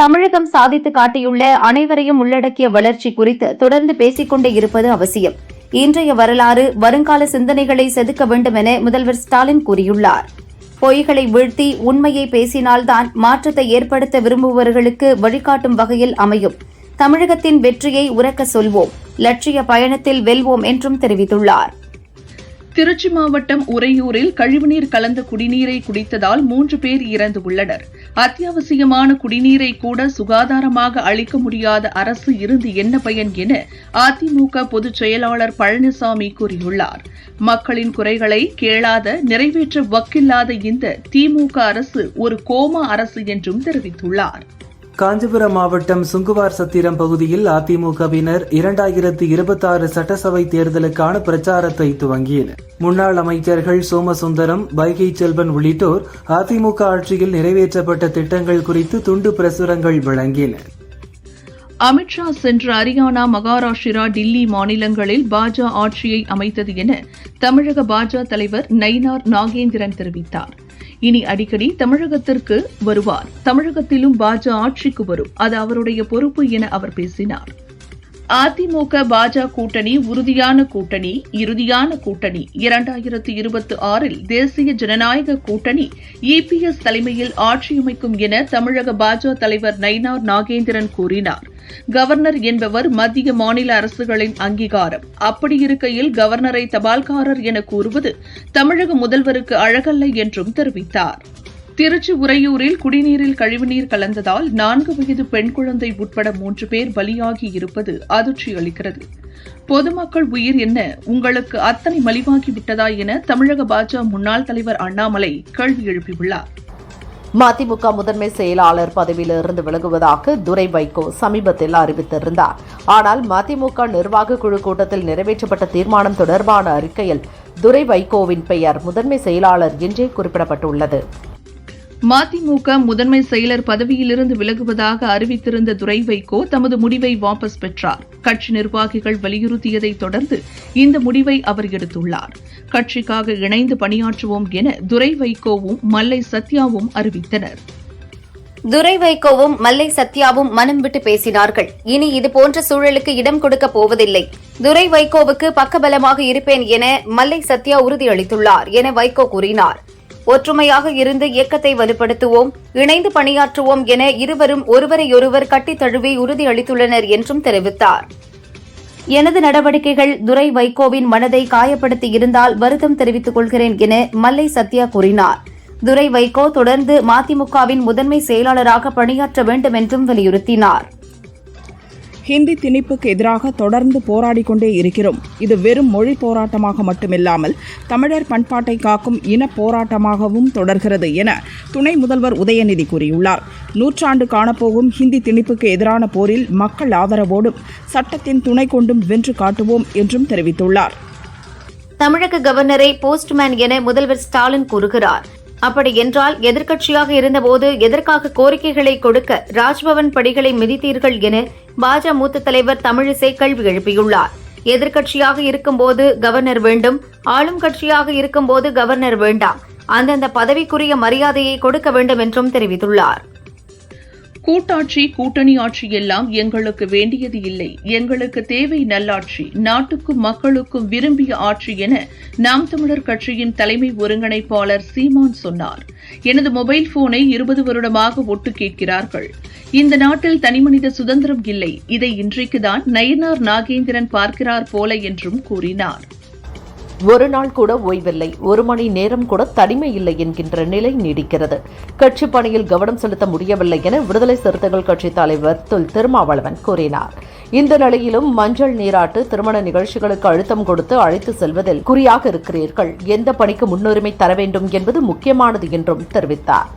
தமிழகம் சாதித்து காட்டியுள்ள அனைவரையும் உள்ளடக்கிய வளர்ச்சி குறித்து தொடர்ந்து பேசிக்கொண்டே இருப்பது அவசியம். இன்றைய வரலாறு வருங்கால சிந்தனைகளை செதுக்க வேண்டும் என முதல்வர் ஸ்டாலின் கூறியுள்ளார். பொய்களை வீழ்த்தி உண்மையை பேசினால்தான் மாற்றத்தை ஏற்படுத்த விரும்புபவர்களுக்கு வழிகாட்டும் வகையில் அமையும். தமிழகத்தின் வெற்றியை உரக்க சொல்வோம், லட்சிய பயணத்தில் வெல்வோம் என்றும் தெரிவித்துள்ளார். திருச்சி மாவட்டம் உறையூரில் கழிவுநீர் கலந்த குடிநீரை குடித்ததால் 3 பேர் இறந்துள்ளனர். அத்தியாவசியமான குடிநீரை கூட சுகாதாரமாக அளிக்க முடியாத அரசு இருந்து என்ன பயன் என அதிமுக பொதுச் செயலாளர் பழனிசாமி கூறியுள்ளார். மக்களின் குறைகளை கேளாத, நிறைவேற்ற வக்கில்லாத இந்த திமுக அரசு ஒரு கோமா அரசு என்றும் தெரிவித்துள்ளார். காஞ்சிபுரம் மாவட்டம் சுங்குவார் சத்திரம் பகுதியில் அதிமுகவினர் 2026 சட்டசபை தேர்தலுக்கான பிரச்சாரத்தை துவங்கினர். முன்னாள் அமைச்சர்கள் சோமசுந்தரம், வைகை செல்வன் உள்ளிட்டோர் அதிமுக ஆட்சியில் நிறைவேற்றப்பட்ட திட்டங்கள் குறித்து துண்டு பிரசுரங்கள் வழங்கினர். அமித்ஷா சென்ற ஹரியானா, மகாராஷ்டிரா, டில்லி மாநிலங்களில் பாஜ ஆட்சியை அமைத்தது என தமிழக பாஜ தலைவர் நயினார் நாகேந்திரன் தெரிவித்தார். இனி அடிக்கடி தமிழகத்திற்கு வருவார், தமிழகத்திலும் பாஜ ஆட்சிக்கு வரும், அது அவருடைய பொறுப்பு என அவர் பேசினார். அதிமுக பாஜ கூட்டணி உறுதியான கூட்டணி, இறுதியான கூட்டணி. 2026 தேசிய ஜனநாயக கூட்டணி EPS தலைமையில் ஆட்சியமைக்கும் என தமிழக பாஜ தலைவர் நயினார் நாகேந்திரன் கூறினார். கவர்னர் என்பவர் மத்திய மாநில அரசுகளின் அங்கீகாரம். அப்படி இருக்கையில் கவர்னரை தபால்காரர் என கூறுவது தமிழக முதல்வருக்கு அழகல்ல என்றும் தெரிவித்தார். திருச்சி உறையூரில் குடிநீரில் கழிவுநீர் கலந்ததால் 4 வயது பெண் குழந்தை உட்பட 3 பேர் பலியாகி இருப்பது அதிர்ச்சி அளிக்கிறது. பொதுமக்கள் உயிர் என்ன உங்களுக்கு அத்தனை மலிவாகிவிட்டதா என தமிழக பாஜ முன்னாள் தலைவர் அண்ணாமலை கேள்வி எழுப்பியுள்ளார். மதிமுக முதன்மை செயலாளர் பதவியிலிருந்து விலகுவதாக துரை வைகோ சமீபத்தில் அறிவித்திருந்தார். ஆனால் மதிமுக நிர்வாக குழு கூட்டத்தில் நிறைவேற்றப்பட்ட தீர்மானம் தொடர்பான அறிக்கையில் துரை வைகோவின் பெயர் முதன்மை செயலாளர் என்றே குறிப்பிடப்பட்டுள்ளது. மதிமுக முதன்மை செயலர் பதவியிலிருந்து விலகுவதாக அறிவித்திருந்த துரை வைகோ தமது முடிவை வாபஸ் பெற்றார். கட்சி நிர்வாகிகள் வலியுறுத்தியதை தொடர்ந்து இந்த முடிவை அவர் எடுத்துள்ளார். கட்சிக்காக இணைந்து பணியாற்றுவோம் என துரை வைகோவும் மல்லை சத்யாவும் அறிவித்தனர். துரை வைகோவும் மல்லை சத்யாவும் மனம் விட்டு பேசினார்கள். இனி இதுபோன்ற சூழலுக்கு இடம் கொடுக்க போவதில்லை. துரை வைகோவுக்கு பக்கபலமாக இருப்பேன் என மல்லை சத்யா உறுதியளித்துள்ளார் என வைகோ கூறினார். ஒற்றுமையாக இருந்து இயக்கத்தை வலுப்படுத்துவோம், இணைந்து பணியாற்றுவோம் என இருவரும் ஒருவரையொருவர் கட்டித் தழுவி உறுதியளித்துள்ளனர் என்றும் தெரிவித்தார். எனது நடவடிக்கைகள் துரை வைகோவின் மனதை காயப்படுத்தி இருந்தால் வருத்தம் தெரிவித்துக் கொள்கிறேன் என மல்லை சத்யா கூறினார். துரை வைகோ தொடர்ந்து மதிமுகவின் முதன்மை செயலாளராக பணியாற்ற வேண்டும் என்றும் வலியுறுத்தினார். ஹிந்தி திணிப்புக்கு எதிராக தொடர்ந்து போராடிக் கொண்டே இருக்கிறோம். இது வெறும் மொழி போராட்டமாக மட்டுமில்லாமல் தமிழர் பண்பாட்டை காக்கும் இன போராட்டமாகவும் தொடர்கிறது என துணை முதல்வர் உதயநிதி கூறியுள்ளார். 100 ஆண்டு காணப்போகும் ஹிந்தி திணிப்புக்கு எதிரான போரில் மக்கள் ஆதரவோடும் சட்டத்தின் துணை கொண்டும் வென்று காட்டுவோம் என்றும் தெரிவித்துள்ளார். தமிழக கவர்னரை போஸ்ட்மேன் என முதல்வர் ஸ்டாலின் கூறுகிறார். அப்படி என்றால் எதிர்க்கட்சியாக இருந்தபோது எதற்காக கோரிக்கைகளை கொடுக்க ராஜ்பவன் படிகளை மிதித்தீர்கள் என பாஜ மூத்த தலைவர் தமிழிசை கேள்வி எழுப்பியுள்ளார். எதிர்க்கட்சியாக இருக்கும்போது கவர்னர் வேண்டும், ஆளும் கட்சியாக இருக்கும்போது கவர்னர் வேண்டாம், அந்தந்த பதவிக்குரிய மரியாதையை கொடுக்க வேண்டும் என்றும் தெரிவித்துள்ளார். கூட்டாட்சி, கூட்டணி ஆட்சி எல்லாம் எங்களுக்கு வேண்டியது இல்லை. எங்களுக்கு தேவை நல்லாட்சி, நாட்டுக்கும் மக்களுக்கும் விரும்பிய ஆட்சி என நாம் தமிழர் கட்சியின் தலைமை ஒருங்கிணைப்பாளர் சீமான் சொன்னார். எனது மொபைல் போனை 20 வருடமாக ஒட்டு கேட்கிறார்கள். இந்த நாட்டில் தனிமனித சுதந்திரம் இல்லை. இதை இன்றைக்குதான் நயினார் நாகேந்திரன் பார்க்கிறார் போல என்றும் கூறினார். ஒரு நாள் கூட ஓய்வில்லை, 1 மணி நேரம் கூட தனிமை இல்லை என்கின்ற நிலை நீடிக்கிறது. கட்சி பணியில் கவனம் செலுத்த முடியவில்லை என விடுதலை சிறுத்தைகள் கட்சி தலைவர் தொல் திருமாவளவன் கூறினார். இந்த நிலையிலும் மஞ்சள் நீராட்டு, திருமண நிகழ்ச்சிகளுக்கு அழுத்தம் கொடுத்து அழைத்து செல்வதில் குறியாக இருக்கிறீர்கள். எந்த பணிக்கு முன்னுரிமை தர வேண்டும் என்பது முக்கியமானது என்றும் தெரிவித்தார்.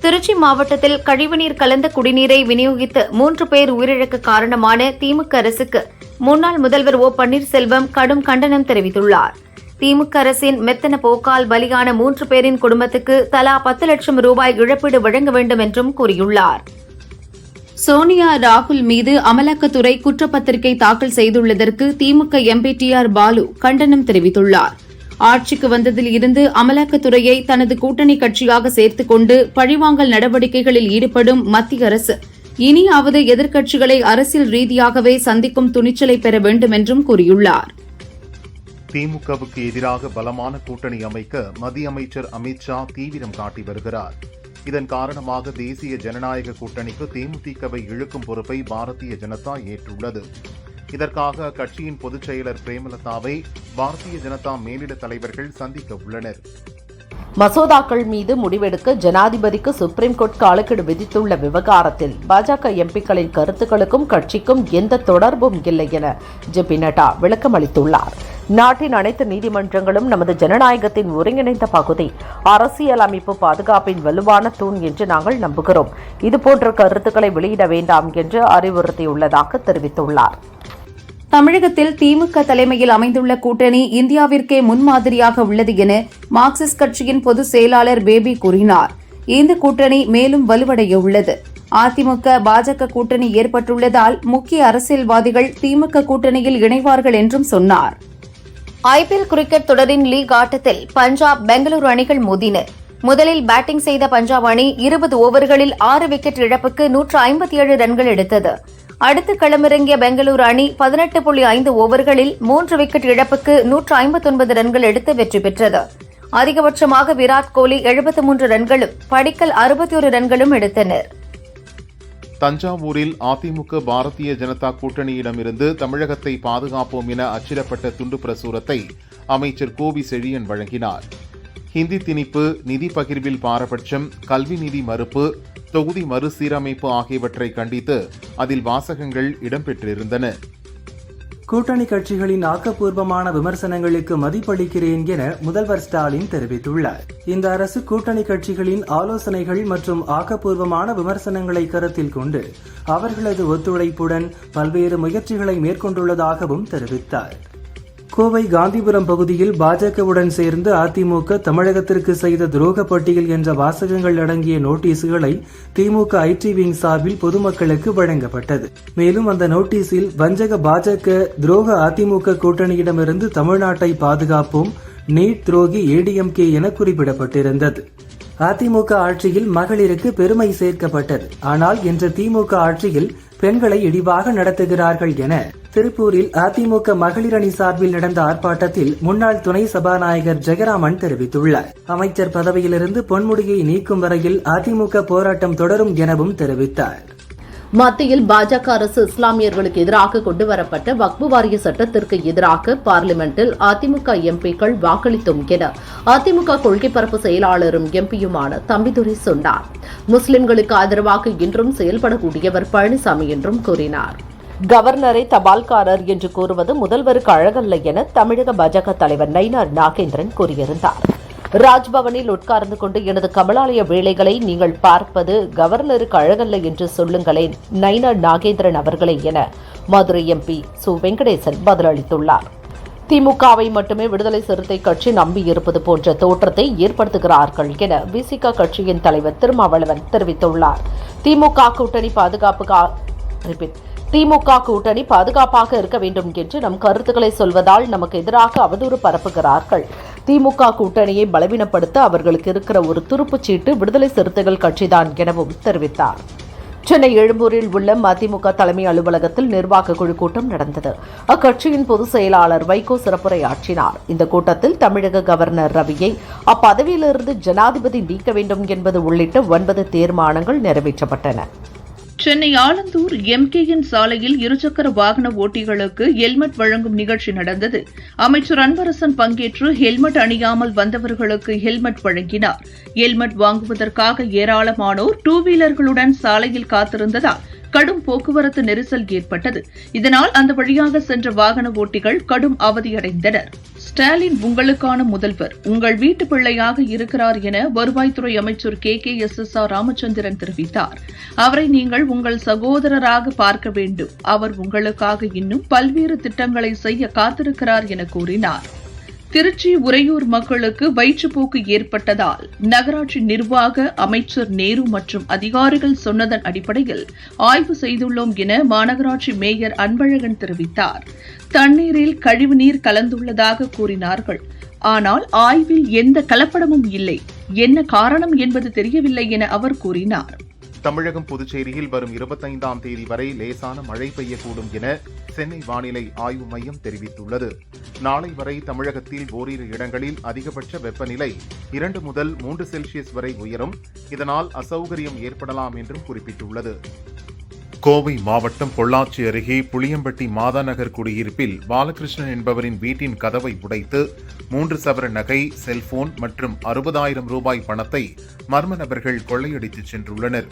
திருச்சி மாவட்டத்தில் கழிவுநீர் கலந்த குடிநீரை விநியோகித்து 3 பேர் உயிரிழக்க காரணமான திமுக அரசுக்கு முன்னாள் முதல்வர் ஓ பன்னீர்செல்வம் கடும் கண்டனம் தெரிவித்துள்ளார். திமுக அரசின் மெத்தன போக்கால் பலியான 3 பேரின் குடும்பத்துக்கு தலா 10 லட்சம் ரூபாய் இழப்பீடு வழங்க வேண்டும் என்றும் கூறியுள்ளார். சோனியா ராகுல் மீது அமலாக்கத்துறை குற்றப்பத்திரிகை தாக்கல் செய்துள்ளதற்கு திமுக MP TR பாலு கண்டனம் தெரிவித்துள்ளார். ஆட்சிக்கு வந்ததில் இருந்து அமலாக்கத்துறையை தனது கூட்டணி கட்சியாக சேர்த்துக் கொண்டு பழிவாங்கல் நடவடிக்கைகளில் ஈடுபடும் மத்திய அரசு இனியாவது எதிர்க்கட்சிகளை அரசியல் ரீதியாகவே சந்திக்கும் துணிச்சலை பெற வேண்டும் என்றும் கூறியுள்ளார். திமுகவுக்கு எதிராக பலமான கூட்டணி அமைக்க மத்திய அமைச்சர் அமித் ஷா தீவிரம் காட்டி வருகிறார். இதன் காரணமாக தேசிய ஜனநாயக கூட்டணிக்கு தேமுதிகவை இழுக்கும் பொறுப்பை பாரதிய ஜனதா ஏற்றுள்ளது. இதற்காக அக்கட்சியின் பொதுச் செயலர் பிரேமலதாவை பாரதிய ஜனதா மேலிட தலைவர்கள் சந்திக்க உள்ளனர். மசோதாக்கள் மீது முடிவெடுக்க ஜனாதிபதிக்கு சுப்ரீம் கோர்ட் காலக்கெடு விதித்துள்ள விவகாரத்தில் பாஜக எம்பிக்களின் கருத்துக்களுக்கும் கட்சிக்கும் எந்த தொடர்பும் இல்லை என ஜே.பி. நட்டா விளக்கம் அளித்துள்ளார். நாட்டின் அனைத்து நீதிமன்றங்களும் நமது ஜனநாயகத்தின் ஒருங்கிணைந்த பகுதி, அரசியல் அமைப்பு பாதுகாப்பின் வலுவான தூண் என்று நாங்கள் நம்புகிறோம். இதுபோன்ற கருத்துக்களை வெளியிட வேண்டாம் என்று அறிவுறுத்தியுள்ளதாக தெரிவித்துள்ளார். தமிழகத்தில் திமுக தலைமையில் அமைந்துள்ள கூட்டணி இந்தியாவிற்கே முன்மாதிரியாக உள்ளது என மார்க்சிஸ்ட் கட்சியின் பொதுச் செயலாளர் பேபி கூறினார். இந்த கூட்டணி மேலும் வலுவடைய உள்ளது. அதிமுக பாஜக கூட்டணி ஏற்பட்டுள்ளதால் முக்கிய அரசியல்வாதிகள் திமுக கூட்டணியில் இணைவார்கள் என்றும் சொன்னார். ஐபிஎல் கிரிக்கெட் தொடரின் லீக் ஆட்டத்தில் பஞ்சாப், பெங்களூரு அணிகள் மோதின. முதலில் பேட்டிங் செய்த பஞ்சாப் அணி 20 ஓவர்களில் 6 விக்கெட் இழப்புக்கு 157 ரன்கள் எடுத்தது. அடுத்து களமிறங்கிய பெங்களூரு அணி 18.5 ஓவர்களில் 3 விக்கெட் இழப்புக்கு 159 ரன்கள் எடுத்து வெற்றி பெற்றது. அதிகபட்சமாக விராட் கோலி 73 ரன்களும் படிக்கல் 61 ரன்களும் எடுத்தனர். தஞ்சாவூரில் அதிமுக பாரதிய ஜனதா கூட்டணியிடமிருந்து தமிழகத்தை பாதுகாப்போம் என அச்சிடப்பட்ட துண்டு பிரசுரத்தை அமைச்சர் கோவி செழியன் வழங்கினார். ஹிந்தி திணிப்பு, நிதி பகிர்வில் பாரபட்சம், கல்வி நிதி மறுப்பு, தொகுதி மறுசீரமைப்பு ஆகியவற்றை கண்டித்து அதில் வாசகங்கள் இடம்பெற்றிருந்தன. கூட்டணி கட்சிகளின் ஆக்கப்பூர்வமான விமர்சனங்களுக்கு மதிப்பளிக்கிறேன் என முதல்வர் ஸ்டாலின் தெரிவித்துள்ளார். இந்த அரசு கூட்டணி கட்சிகளின் ஆலோசனைகள் மற்றும் ஆக்கப்பூர்வமான விமர்சனங்களை கருத்தில் கொண்டு அவர்களது ஒத்துழைப்புடன் பல்வேறு முயற்சிகளை மேற்கொண்டுள்ளதாகவும் தெரிவித்தார். கோவை காந்திபுரம் பகுதியில் பாஜகவுடன் சேர்ந்து அதிமுக தமிழகத்திற்கு செய்த துரோக பட்டியல் என்ற வாசகங்கள் அடங்கிய நோட்டீஸுகளை திமுக ஐடி விங் சார்பில் பொதுமக்களுக்கு வழங்கப்பட்டது. மேலும் அந்த நோட்டீஸில் வஞ்சக பாஜக துரோக அதிமுக கூட்டணியிடமிருந்து தமிழ்நாட்டை பாதுகாப்போம், நீட் துரோகி ஏடிஎம்கே என குறிப்பிடப்பட்டிருந்தது. அதிமுக ஆட்சியில் மகளிருக்கு பெருமை சேர்க்கப்பட்டது. ஆனால் இன்று திமுக ஆட்சியில் பெண்களை இழிவாக நடத்துகிறார்கள் என திருப்பூரில் அதிமுக மகளிர் அணி சார்பில் நடந்த ஆர்ப்பாட்டத்தில் முன்னாள் துணை சபாநாயகர் ஜெயராமன் தெரிவித்துள்ளார். அமைச்சர் பதவியிலிருந்து பொன்முடியை நீக்கும் வரையில் அதிமுக போராட்டம் தொடரும் எனவும் தெரிவித்தார். மத்தியில் பாஜக அரசு இஸ்லாமியர்களுக்கு எதிராக கொண்டுவரப்பட்ட வக்பு வாரிய சட்டத்திற்கு எதிராக பார்லிமெண்டில் அதிமுக எம்பிக்கள் வாக்களித்தோம் என அதிமுக கொள்கை பரப்பு செயலாளரும் எம்பியுமான தம்பிதுரை சொன்னார். முஸ்லிம்களுக்கு ஆதரவாக இன்றும் செயல்படக்கூடியவர் பழனிசாமி என்றும் கூறினார். கவர்னரை தபால்காரர் என்று கூறுவது முதல்வருக்கு அழகல்ல என தமிழக பாஜக தலைவர் நயினார் நாகேந்திரன் கூறியிருந்தார். ராஜ்பவனில் உட்கார்ந்து கொண்டு எனது கமலாலய வேலைகளை நீங்கள் பார்ப்பது கவர்னருக்கு அழகல்ல என்று சொல்லுங்களேன் நயினார் நாகேந்திரன் அவர்களே என மதுரை எம்பி சு. வெங்கடேசன் பதிலளித்துள்ளார். திமுகவை மட்டுமே விடுதலை சிறுத்தை கட்சி நம்பியிருப்பது போன்ற தோற்றத்தை ஏற்படுத்துகிறார்கள் என விசிக கட்சியின் தலைவர் திருமாவளவன் தெரிவித்துள்ளார். திமுக கூட்டணி பாதுகாப்பாக இருக்க வேண்டும் என்று நம் கருத்துக்களை சொல்வதால் நமக்கு எதிராக அவதூறு பரப்புகிறார்கள். திமுக கூட்டணியை பலவீனப்படுத்த அவர்களுக்கு இருக்கிற ஒரு துருப்புச் சீட்டு விடுதலை சிறுத்தைகள் கட்சிதான் எனவும் தெரிவித்தார். சென்னை எழும்பூரில் உள்ள மதிமுக தலைமை அலுவலகத்தில் நிர்வாக குழு கூட்டம் நடந்தது. அக்கட்சியின் பொதுச் செயலாளர் வைகோ சிறப்புரையாற்றினார். இந்த கூட்டத்தில் தமிழக கவர்னர் ரவியை அப்பதவியிலிருந்து ஜனாதிபதி நீக்க வேண்டும் என்பது உள்ளிட்ட 9 தீர்மானங்கள் நிறைவேற்றப்பட்டன. சென்னை ஆலந்தூர் எம்கேஎன் சாலையில் இருசக்கர வாகன ஓட்டிகளுக்கு ஹெல்மெட் வழங்கும் நிகழ்ச்சி நடந்தது. அமைச்சர் அன்பரசன் பங்கேற்று ஹெல்மெட் அணியாமல் வந்தவர்களுக்கு ஹெல்மெட் வழங்கினார். ஹெல்மெட் வாங்குவதற்காக ஏராளமானோர் 2 வீலர்களுடன் சாலையில் காத்திருந்ததால் கடும் போக்குவரத்து நெரிசல் ஏற்பட்டது. இதனால் அந்த வழியாக சென்ற வாகன ஓட்டிகள் கடும் அவதியடைந்தனர். ஸ்டாலின் உங்களுக்கான முதல்வர், உங்கள் வீட்டு பிள்ளையாக இருக்கிறார் என வருவாய்த்துறை அமைச்சர் KKSSR ராமச்சந்திரன் தெரிவித்தார். அவரை நீங்கள் உங்கள் சகோதரராக பார்க்க வேண்டும். அவர் உங்களுக்காக இன்னும் பல்வேறு திட்டங்களை செய்ய காத்திருக்கிறார் என கூறினார். திருச்சி உறையூர் மக்களுக்கு வயிற்றுப்போக்கு ஏற்பட்டதால் நகராட்சி நிர்வாக அமைச்சர் நேரு மற்றும் அதிகாரிகள் சொன்னதன் அடிப்படையில் ஆய்வு செய்துள்ளோம் என மாநகராட்சி மேயர் அன்பழகன் தெரிவித்தார். தண்ணீரில் கழிவுநீர் கலந்துள்ளதாக கூறினார்கள். ஆனால் ஆய்வில் எந்த கலப்படமும் இல்லை, என்ன காரணம் என்பது தெரியவில்லை என அவர் கூறினார். தமிழகம் புதுச்சேரியில் வரும் 25ஆம் தேதி வரை லேசான மழை பெய்யக்கூடும் என சென்னை வானிலை ஆய்வு மையம் தெரிவித்துள்ளது. நாளை வரை தமிழகத்தில் ஓரிரு இடங்களில் அதிகபட்ச வெப்பநிலை 2 முதல் 3 செல்சியஸ் வரை உயரும். இதனால் அசௌகரியம் ஏற்படலாம் என்றும் குறிப்பிட்டுள்ளது. கோவை மாவட்டம் பொள்ளாச்சி அருகே புளியம்பட்டி மாதாநகர் குடியிருப்பில் பாலகிருஷ்ணன் என்பவரின் வீட்டின் கதவை உடைத்து 3 சவர நகை, செல்போன் மற்றும் 60,000 ரூபாய் பணத்தை மர்ம நபர்கள் கொள்ளையடித்து சென்றுள்ளனர்.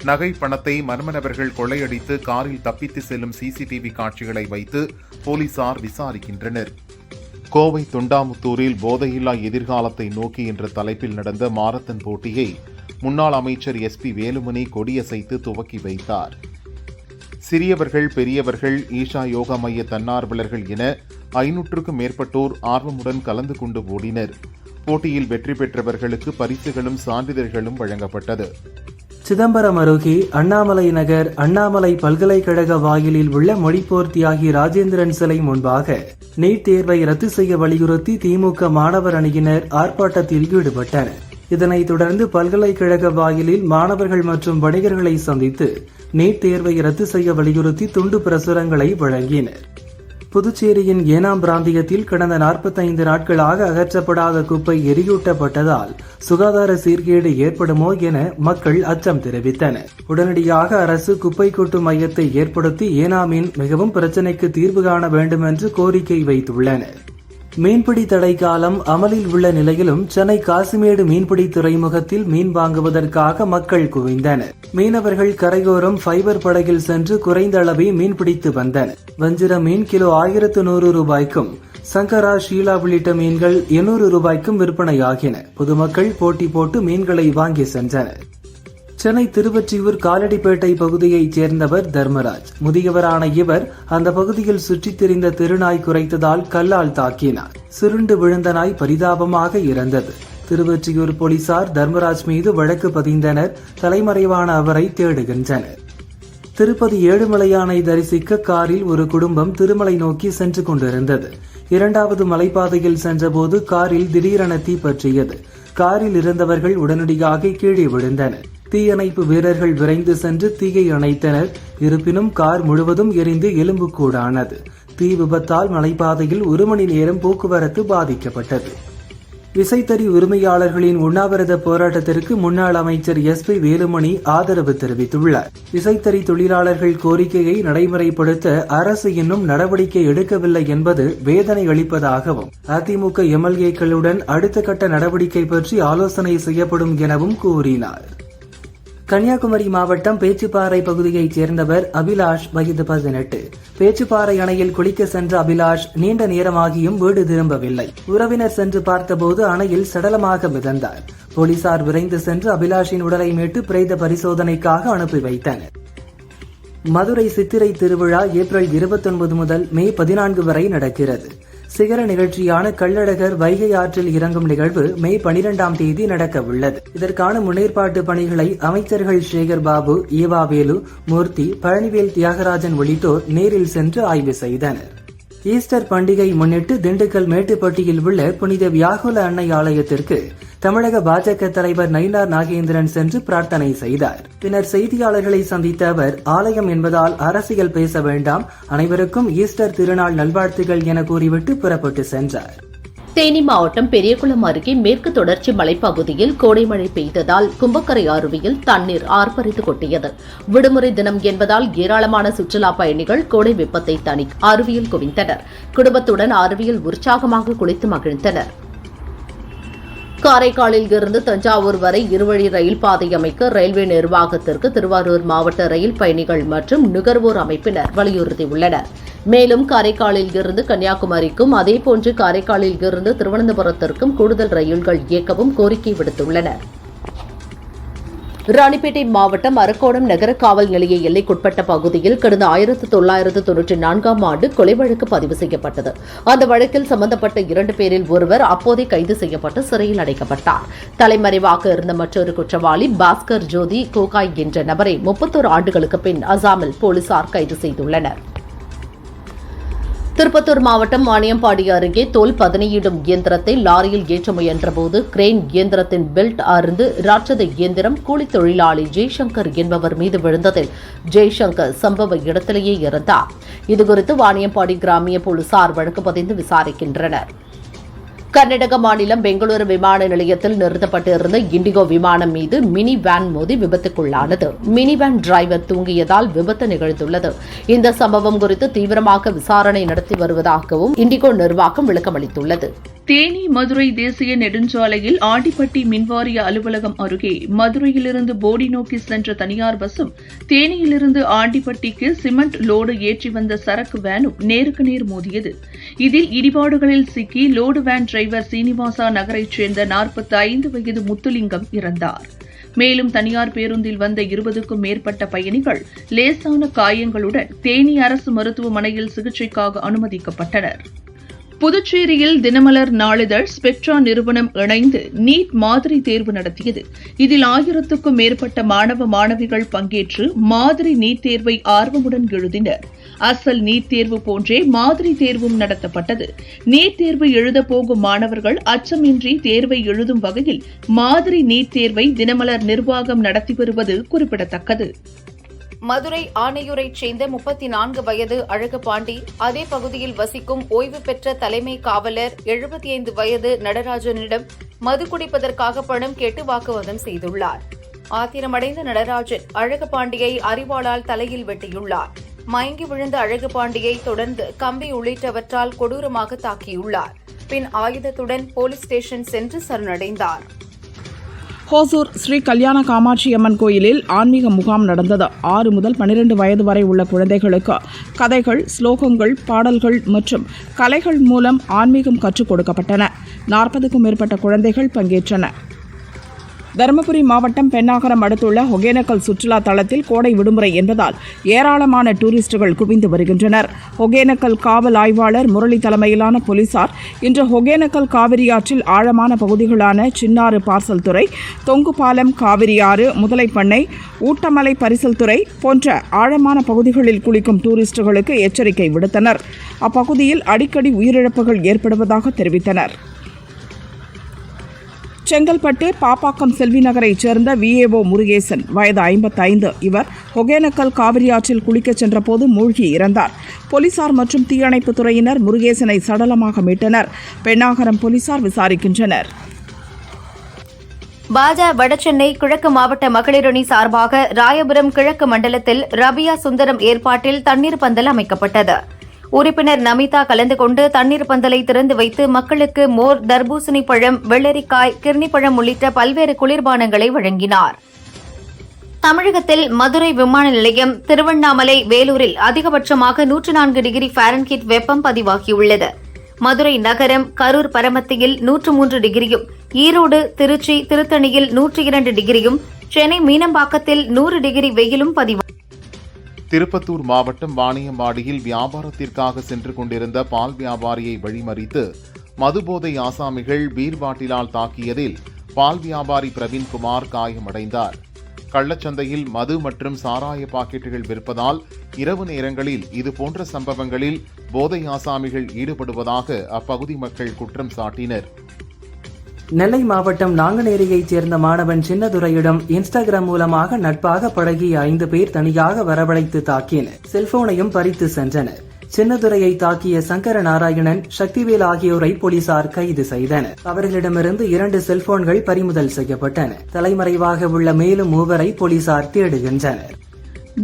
நகை பணத்தை மர்ம நபர்கள் கொள்ளையடித்து காரில் தப்பித்து செல்லும் சிசிடிவி காட்சிகளை வைத்து போலீசார் விசாரிக்கின்றனர். கோவை தொண்டாமுத்தூரில் போதையில்லா எதிர்காலத்தை நோக்கி என்ற தலைப்பில் நடந்த மாரத்தான் போட்டியை முன்னாள் அமைச்சர் SP வேலுமணி கொடியசைத்து துவக்கி வைத்தார். சிறியவர்கள், பெரியவர்கள், ஈஷா யோகா மைய தன்னார்வலர்கள் என 500க்கும் மேற்பட்டோர் ஆர்வமுடன் கலந்து கொண்டு ஓடினர். போட்டியில் வெற்றி பெற்றவர்களுக்கு பரிசுகளும் சான்றிதழ்களும் வழங்கப்பட்டது. சிதம்பரம் அருகே அண்ணாமலை நகர் அண்ணாமலை பல்கலைக்கழக வாயிலில் உள்ள மொழிப்போர் தியாகி ராஜேந்திரன் சிலை முன்பாக நீட் தேர்வை ரத்து செய்ய வலியுறுத்தி திமுக மாணவர் அணியினர் ஆர்ப்பாட்டத்தில் ஈடுபட்டனர். இதனைத் தொடர்ந்து பல்கலைக்கழக வாயிலில் மாணவர்கள் மற்றும் வணிகர்களை சந்தித்து நீட் தேர்வை ரத்து செய்ய வலியுறுத்தி துண்டு பிரசுரங்களை வழங்கினர். புதுச்சேரியின் ஏனாம் பிராந்தியத்தில் கடந்த 45 நாட்களாக அகற்றப்படாத குப்பை எரியூட்டப்பட்டதால் சுகாதார சீர்கேடு ஏற்படுமோ என மக்கள் அச்சம் தெரிவித்தனர். உடனடியாக அரசு குப்பை கொட்டும் மையத்தை ஏற்படுத்தி ஏனாமின் மிகவும் பிரச்சினைக்கு தீர்வு காண வேண்டும் என்று கோரிக்கை வைத்துள்ளனர். மீன்பிடி தடை காலம் அமலில் உள்ள நிலையிலும் சென்னை காசிமேடு மீன்பிடி துறைமுகத்தில் மீன் வாங்குவதற்காக மக்கள் குவிந்தனர். மீனவர்கள் கரையோரம் ஃபைபர் படகில் சென்று குறைந்த அளவே மீன்பிடித்து வந்தனர். வஞ்சிர மீன் கிலோ 1100 ரூபாய்க்கும், சங்கரா, ஷீலா உள்ளிட்ட மீன்கள் 800 ரூபாய்க்கும் விற்பனையாகின. பொதுமக்கள் போட்டி போட்டு மீன்களை வாங்கி சென்றனர். சென்னை திருவொற்றியூர் காலடிப்பேட்டை பகுதியைச் சேர்ந்தவர் தர்மராஜ். முதியவரான இவர் அந்த பகுதியில் சுற்றித் திரிந்த தெருநாய் குறைத்ததால் கல்லால் தாக்கினார். சுருண்டு விழுந்த நாய் பரிதாபமாக இறந்தது. திருவொற்றியூர் போலீசார் தர்மராஜ் மீது வழக்கு பதிந்தனர். தலைமறைவான அவரை தேடுகின்றனர். திருப்பதி ஏழுமலையானை தரிசிக்க காரில் ஒரு குடும்பம் திருமலை நோக்கி சென்று கொண்டிருந்தது. 2வது மலைப்பாதையில் சென்றபோது காரில் திடீரென தீ பற்றியது. காரில் இருந்தவர்கள் உடனடியாக கீழே விழுந்தனர். தீயணைப்பு வீரர்கள் விரைந்து சென்று தீயை அணைத்தனர். இருப்பினும் கார் முழுவதும் எரிந்து எலும்புக்கூடானது. தீ விபத்தால் மலைப்பாதையில் 1 மணி நேரம் போக்குவரத்து பாதிக்கப்பட்டது. விசைத்தறி உரிமையாளர்களின் உண்ணாவிரத போராட்டத்திற்கு முன்னாள் அமைச்சர் SP வேலுமணி ஆதரவு தெரிவித்துள்ளார். விசைத்தறி தொழிலாளர்கள் கோரிக்கையை நடைமுறைப்படுத்த அரசு இன்னும் நடவடிக்கை எடுக்கவில்லை என்பது வேதனை அளிப்பதாகவும் அதிமுக MLA-க்களுடன் அடுத்த கட்ட நடவடிக்கை பற்றி ஆலோசனை செய்யப்படும் எனவும் கூறினார். கன்னியாகுமரி மாவட்டம் பேச்சுப்பாறை பகுதியைச் சேர்ந்தவர் அபிலாஷ், வயது 18. பேச்சுப்பாறை அணையில் குளிக்க சென்ற அபிலாஷ் நீண்ட நேரமாகியும் வீடு திரும்பவில்லை. உறவினர் சென்று பார்த்தபோது அணையில் சடலமாக மிதந்தார். போலீசார் விரைந்து சென்று அபிலாஷின் உடலை மீட்டு பிரேத பரிசோதனைக்காக அனுப்பி வைத்தனர். மதுரை சித்திரை திருவிழா ஏப்ரல் 29 முதல் மே 14 வரை நடக்கிறது. சிகர நிகழ்ச்சியான கள்ளழகர் வைகை ஆற்றில் இறங்கும் நிகழ்வு மே 12ஆம் தேதி நடக்க உள்ளது. இதற்கான முன்னேற்பாட்டு பணிகளை அமைச்சர்கள் சேகர் பாபு, ஈவாவேலு, மூர்த்தி, பழனிவேல் தியாகராஜன் உள்ளிட்டோர் நேரில் சென்று ஆய்வு செய்தனர். ஈஸ்டர் பண்டிகை முன்னிட்டு திண்டுக்கல் மேட்டுப்பட்டியில் உள்ள புனித வியாகுல அன்னை ஆலயத்திற்கு தமிழக பாஜக தலைவர் நயினார் நாகேந்திரன் சென்று பிரார்த்தனை செய்தார். பின்னர் செய்தியாளர்களை சந்தித்த அவர், ஆலயம் என்பதால் அரசியல் பேச வேண்டாம், அனைவருக்கும் ஈஸ்டர் திருநாள் நல்வாழ்த்துகள் என கூறிவிட்டு புறப்பட்டு சென்றார். தேனி மாவட்டம் பெரியகுளம் அருகே மேற்கு தொடர்ச்சி மலைப்பகுதியில் கோடை மழை பெய்ததால் கும்பக்கரை அருவியில் தண்ணீர் ஆர்ப்பரித்து கொட்டியது. விடுமுறை தினம் என்பதால் ஏராளமான சுற்றுலா பயணிகள் கோடை வெப்பத்தை தணிக்க அருவியில் குவிந்தனர். குடும்பத்துடன் அருவியில் உற்சாகமாக குளித்து மகிழ்ந்தனர். காரைக்காலில் இருந்து தஞ்சாவூர் வரை இருவழி ரயில் பாதை அமைக்க ரயில்வே நிர்வாகத்திற்கு திருவாரூர் மாவட்ட ரயில் பயணிகள் மற்றும் நுகர்வோர் அமைப்பினர் வலியுறுத்தியுள்ளனர். மேலும் காரைக்காலில் இருந்து கன்னியாகுமரிக்கும் அதேபோன்று காரைக்காலில் இருந்து திருவனந்தபுரத்திற்கும் கூடுதல் ரயில்கள் இயக்கவும் கோரிக்கை விடுத்துள்ளனர். ராணிப்பேட்டை மாவட்டம் அரக்கோணம் நகர காவல் நிலைய எல்லைக்குட்பட்ட பகுதியில் கடந்த 1994ஆம் ஆண்டு கொலை வழக்கு பதிவு செய்யப்பட்டது. அந்த வழக்கில் சம்பந்தப்பட்ட 2 பேரில் ஒருவர் அப்போதே கைது செய்யப்பட்டு சிறையில் அடைக்கப்பட்டார். தலைமறைவாக இருந்த மற்றொரு குற்றவாளி பாஸ்கர் ஜோதி கோகாய் என்ற நபரை 31 ஆண்டுகளுக்கு பின் அசாமில் போலீசார் கைது செய்துள்ளனர். திருப்பத்தூர் மாவட்டம் வாணியம்பாடி அருகே தோல் பதனியிடும் இயந்திரத்தை லாரியில் ஏற்ற முயன்றபோது கிரேன் இயந்திரத்தின் பெல்ட் அறுந்து ராட்சத இயந்திரம் கூலித் தொழிலாளி ஜெய்சங்கர் என்பவர் மீது விழுந்ததில் ஜெய்சங்கர் சம்பவ இடத்திலேயே இறந்தார். இதுகுறித்து வாணியம்பாடி கிராமிய போலீசார் வழக்கு பதிந்து விசாரிக்கின்றனர். கர்நாடக மாநிலம் பெங்களூரு விமான நிலையத்தில் நிறுத்தப்பட்டிருந்த இண்டிகோ விமானம் மீது மினி வேன் மோதி விபத்துக்குள்ளானது. மினி வேன் டிரைவர் தூங்கியதால் விபத்து நிகழ்ந்துள்ளது. இந்த சம்பவம் குறித்து தீவிரமாக விசாரணை நடத்தி வருவதாகவும் இண்டிகோ நிர்வாகம் விளக்கமளித்துள்ளது. தேனி மதுரை தேசிய நெடுஞ்சாலையில் ஆண்டிப்பட்டி மின்வாரிய அலுவலகம் அருகே மதுரையிலிருந்து போடி நோக்கி சென்ற தனியார் பஸ்ஸும் தேனியிலிருந்து ஆண்டிப்பட்டிக்கு சிமெண்ட் லோடு ஏற்றி வந்த சரக்கு வேனும் நேருக்கு நேர் மோதியது. இதில் இடிபாடுகளில் சிக்கி லோடு வேன் டிரைவர் சீனிவாசா நகரைச் சேர்ந்த 45 வயது முத்துலிங்கம் இறந்தார். மேலும் தனியார் பேருந்தில் வந்த 20க்கும் மேற்பட்ட பயணிகள் லேசான காயங்களுடன் தேனி அரசு மருத்துவமனையில் சிகிச்சைக்காக அனுமதிக்கப்பட்டனர். புதுச்சேரியில் தினமலர் நாளிதழ் ஸ்பெக்ட்ரா நிறுவனம் இணைந்து நீட் மாதிரி தேர்வு நடத்தியது. இதில் 1000க்கும் மேற்பட்ட மாணவ மாணவிகள் பங்கேற்று மாதிரி நீட் தேர்வை ஆர்வமுடன் எழுதினர். அசல் நீட் தேர்வு போன்றே மாதிரி தேர்வும் நடத்தப்பட்டது. நீட் தேர்வு எழுதப் போகும் மாணவர்கள் அச்சமின்றி தேர்வை எழுதும் வகையில் மாதிரி நீட் தேர்வை தினமலர் நிர்வாகம் நடத்தி வருவது குறிப்பிடத்தக்கது. மதுரை ஆணையூரைச் சேர்ந்த 34 வயது அழகுபாண்டி அதே பகுதியில் வசிக்கும் ஓய்வு பெற்ற தலைமை காவலர் 75 வயது நடராஜனிடம் மது குடிப்பதற்காக பணம் கேட்டு வாக்குவாதம் செய்துள்ளார். ஆத்திரமடைந்த நடராஜன் அழகுபாண்டியை அரிவாளால் தலையில் வெட்டியுள்ளார். மயங்கி விழுந்த அழகுபாண்டியை தொடர்ந்து கம்பி உள்ளிட்டவற்றால் கொடூரமாக தாக்கியுள்ளார். பின் ஆயுதத்துடன் போலீஸ் ஸ்டேஷன் சென்று சரணடைந்தார். ஹோசூர் ஸ்ரீ கல்யாண காமாட்சி அம்மன் கோயிலில் ஆன்மீக முகாம் நடந்தது. 6 முதல் 12 வயது வரை உள்ள குழந்தைகளுக்கு கதைகள், ஸ்லோகங்கள், பாடல்கள் மற்றும் கலைகள் மூலம் ஆன்மீகம் கற்றுக் கொடுக்கப்பட்டன. 40க்கும் மேற்பட்ட குழந்தைகள் பங்கேற்றனர். தருமபுரி மாவட்டம் பென்னாகரம் அடுத்துள்ள ஒகேனக்கல் சுற்றுலா தளத்தில் கோடை விடுமுறை என்பதால் ஏராளமான டூரிஸ்டுகள் குவிந்து வருகின்றனர். ஒகேனக்கல் காவல் ஆய்வாளர் முரளி தலைமையிலான போலீசார் இன்று ஒகேனக்கல் காவிரி ஆற்றில் ஆழமான பகுதிகளான சின்னாறு பார்சல் துறை, தொங்குபாலம், காவிரியாறு, முதலைப்பண்ணை, ஊட்டமலை பரிசல் துறை போன்ற ஆழமான பகுதிகளில் குளிக்கும் டூரிஸ்டுகளுக்கு எச்சரிக்கை விடுத்தனர். அப்பகுதியில் அடிக்கடி உயிரிழப்புகள் ஏற்படுவதாக தெரிவித்தனர். செங்கல்பட்டு பாப்பாக்கம் செல்வி நகரைச் சேர்ந்த விஏஓ முருகேசன் வயது 55. இவர் ஒகேனக்கல் காவிரி ஆற்றில் குளிக்கச் சென்றபோது மூழ்கி இறந்தார். போலீசார் மற்றும் தீயணைப்புத் துறையினர் முருகேசனை சடலமாக மீட்டனர். பென்னாகரம் போலீசார் விசாரிக்கின்றனர். பாஜ வடசென்னை கிழக்கு மாவட்ட மகளிர் அணி சார்பாக ராயபுரம் கிழக்கு மண்டலத்தில் ரபியா சுந்தரம் ஏற்பாட்டில் தண்ணீர் பந்தல் அமைக்கப்பட்டது. உறுப்பினர் நமிதா கலந்து கொண்டு தண்ணீர் பந்தலை திறந்து வைத்து மக்களுக்கு மோர், தர்பூசணி பழம், வெள்ளரிக்காய், கிர்னிப்பழம் உள்ளிட்ட பல்வேறு குளிர்பானங்களை வழங்கினார். தமிழகத்தில் மதுரை விமான நிலையம், திருவண்ணாமலை, வேலூரில் அதிகபட்சமாக 104 டிகிரி ஃபாரன்ஹீட் வெப்பம் பதிவாகியுள்ளது. மதுரை நகரம், கரூர் பரமத்தியில் 103 டிகிரியும், ஈரோடு, திருச்சி, திருத்தணியில் 102 டிகிரியும், சென்னை மீனம்பாக்கத்தில் 100 டிகிரி வெயிலும் பதிவாகியுள்ளது. திருப்பத்தூர் மாவட்டம் வாணியம்பாடியில் வியாபாரத்திற்காக சென்று கொண்டிருந்த பால் வியாபாரியை வழிமறித்து மதுபோதை ஆசாமிகள் பீர் பாட்டிலால் தாக்கியதில் பால் வியாபாரி பிரவீன்குமார் காயமடைந்தார். கள்ளச்சந்தையில் மது மற்றும் சாராய பாக்கெட்டுகள் விற்பதால் இரவு நேரங்களில் இதுபோன்ற சம்பவங்களில் போதை ஆசாமிகள் ஈடுபடுவதாக அப்பகுதி மக்கள் குற்றம் சாட்டினர். நெல்லை மாவட்டம் நாங்குநேரியைச் சேர்ந்த மாணவன் சின்னதுரையிடம் இன்ஸ்டாகிராம் மூலமாக நட்பாக பழகிய 5 பேர் தனியாக வரவழைத்து தாக்கினர். செல்போனையும் பறித்து சென்றனர். சின்னதுரையை தாக்கிய சங்கர நாராயணன், சக்திவேல் ஆகியோரை போலீசார் கைது செய்தனர். அவர்களிடமிருந்து 2 செல்போன்கள் பறிமுதல் செய்யப்பட்டன. தலைமறைவாக உள்ள மேலும் 3 போலீசார் தேடுகின்றனர்.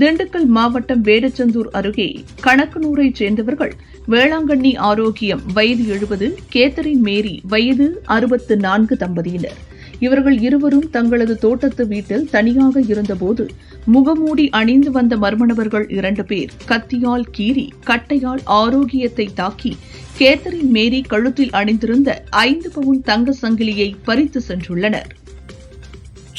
திண்டுக்கல் மாவட்டம் வேடச்சந்தூர் அருகே கணக்கனூரைச் சேர்ந்தவர்கள் வேளாங்கண்ணி ஆரோக்கியம் வயது 70, கேத்தரின் மேரி வயது 64 தம்பதியினர். இவர்கள் இருவரும் தங்களது தோட்டத்து வீட்டில் தனியாக இருந்தபோது முகமூடி அணிந்து வந்த மர்மநபர்கள் 2 பேர் கத்தியால் கீறி கட்டையால் ஆரோக்கியத்தை தாக்கி கேத்தரின் மேரி கழுத்தில் அணிந்திருந்த 5 பவுன் தங்க சங்கிலியை பறித்து சென்றுள்ளனர்.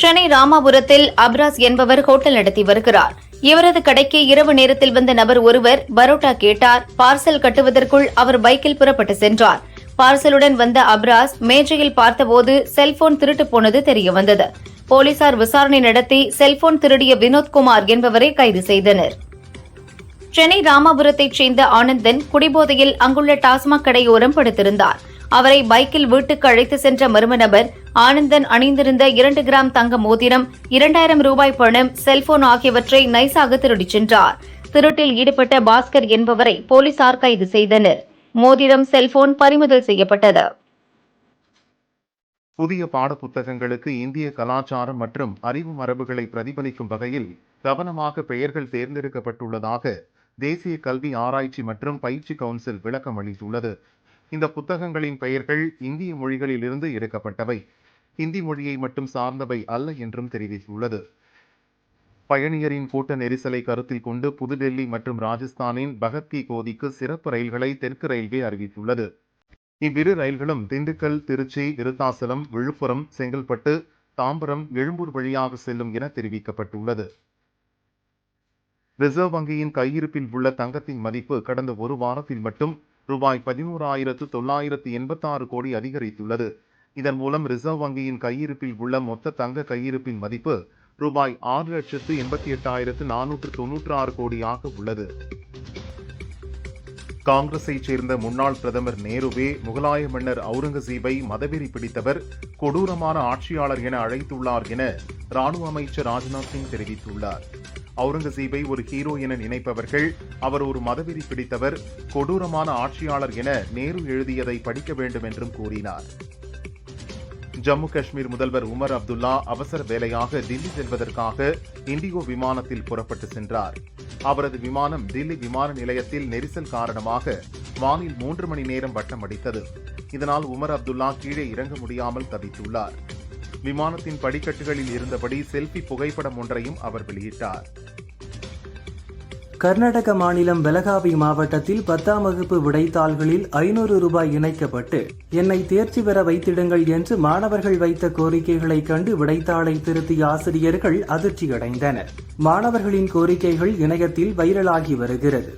சென்னை ராமாபுரத்தில் அப்ராஸ் என்பவர் ஹோட்டல் நடத்தி வருகிறார். இவரது கடைக்கு இரவு நேரத்தில் வந்த நபர் ஒருவர் பரோட்டா கேட்டார். பார்சல் கட்டுவதற்குள் அவர் பைக்கில் புறப்பட்டு சென்றார். பார்சலுடன் வந்த அப்ராஸ் மேஜையில் பார்த்தபோது செல்போன் திருட்டு போனது தெரியவந்தது. போலீசார் விசாரணை நடத்தி செல்போன் திருடிய வினோத்குமார் என்பவரை கைது செய்தனர். சென்னை ராமாபுரத்தைச் சேர்ந்த ஆனந்தன் குடிபோதையில் அங்குள்ள டாஸ்மாக் கடையோரம் படுத்திருந்தார். அவரை பைக்கில் வீட்டுக்கு அழைத்து சென்ற மர்ம நபர் ஆனந்தன் அணிந்திருந்த 2 கிராம் தங்க மோதிரம், 2000 ரூபாய் பணம், செல்போன் ஆகியவற்றை நைசாக திருடிச் சென்றார். திருட்டில் ஈடுபட்ட பாஸ்கர் என்பவரை போலீசார் கைது செய்தனர். மோதிரம், செல்போன் பறிமுதல் செய்யப்பட்டது. புதிய பாடப்புத்தகங்களுக்கு இந்திய கலாச்சாரம் மற்றும் அறிவு மரபுகளை பிரதிபலிக்கும் வகையில் கவனமாக பெயர்கள் தேர்ந்தெடுக்கப்பட்டுள்ளதாக தேசிய கல்வி ஆராய்ச்சி மற்றும் பயிற்சி கவுன்சில் விளக்கம் அளித்துள்ளது. இந்த புத்தகங்களின் பெயர்கள் இந்திய மொழிகளிலிருந்து எடுக்கப்பட்டவை, ஹிந்தி மொழியை மட்டும் சார்ந்தவை அல்ல என்றும் தெரிவித்துள்ளது. பயணியரின் கூட்ட நெரிசலை கருத்தில் கொண்டு புதுடெல்லி மற்றும் ராஜஸ்தானின் பகத்-கி கோதிக்கு சிறப்பு ரயில்களை தெற்கு ரயில்வே அறிவித்துள்ளது. இவ்விரு ரயில்களும் திண்டுக்கல், திருச்சி, விருத்தாசலம், விழுப்புரம், செங்கல்பட்டு, தாம்பரம், எழும்பூர் வழியாக செல்லும் என தெரிவிக்கப்பட்டுள்ளது. ரிசர்வ் வங்கியின் கையிருப்பில் உள்ள தங்கத்தின் மதிப்பு கடந்த ஒரு வாரத்தில் மட்டும் ரூபாய் 11,986 கோடி அதிகரித்துள்ளது. இதன் மூலம் ரிசர்வ் வங்கியின் கையிருப்பில் உள்ள மொத்த தங்க கையிருப்பின் மதிப்பு ரூபாய் 6,88,496 கோடியாக உள்ளது. காங்கிரஸை சேர்ந்த முன்னாள் பிரதமர் நேருவே முகலாய மன்னர் அவுரங்கசீபை மதவெறி பிடித்தவர், கொடூரமான ஆட்சியாளர் என அழைத்துள்ளார் என ராணுவ அமைச்சர் ராஜ்நாத் சிங் தெரிவித்துள்ளார். அவுரங்கசீபை ஒரு ஹீரோ என நினைப்பவர்கள் அவர் ஒரு மதவெறி பிடித்தவர், கொடூரமான ஆட்சியாளர் என நேரு எழுதியதை படிக்க வேண்டும் என்றும் கூறினார். ஜம்மு காஷ்மீர் முதல்வர் உமர் அப்துல்லா அவசர வேலையாக தில்லி செல்வதற்காக இண்டிகோ விமானத்தில் புறப்பட்டு சென்றார். அவரது விமானம் தில்லி விமான நிலையத்தில் நெரிசல் காரணமாக வானில் 3 மணி நேரம் வட்டம் அடித்தது. இதனால் உமர் அப்துல்லா கீழே இறங்க முடியாமல் தவித்துள்ளார். விமானத்தின் படிக்கட்டுகளில் இருந்தபடி செல்ஃபி புகைப்படம் ஒன்றையும் அவர் வெளியிட்டார். கர்நாடக மாநிலம் பெலகாவி மாவட்டத்தில் 10ஆம் வகுப்பு விடைத்தாள்களில் 500 ரூபாய் இணைக்கப்பட்டு என்னை தேர்ச்சி பெற வைத்திடுங்கள் என்று மாணவர்கள் வைத்த கோரிக்கைகளை கண்டு விடைத்தாளை திருத்திய ஆசிரியர்கள் அதிர்ச்சியடைந்தனர். மாணவர்களின் கோரிக்கைகள் இணையத்தில் வைரலாகி வருகிறது.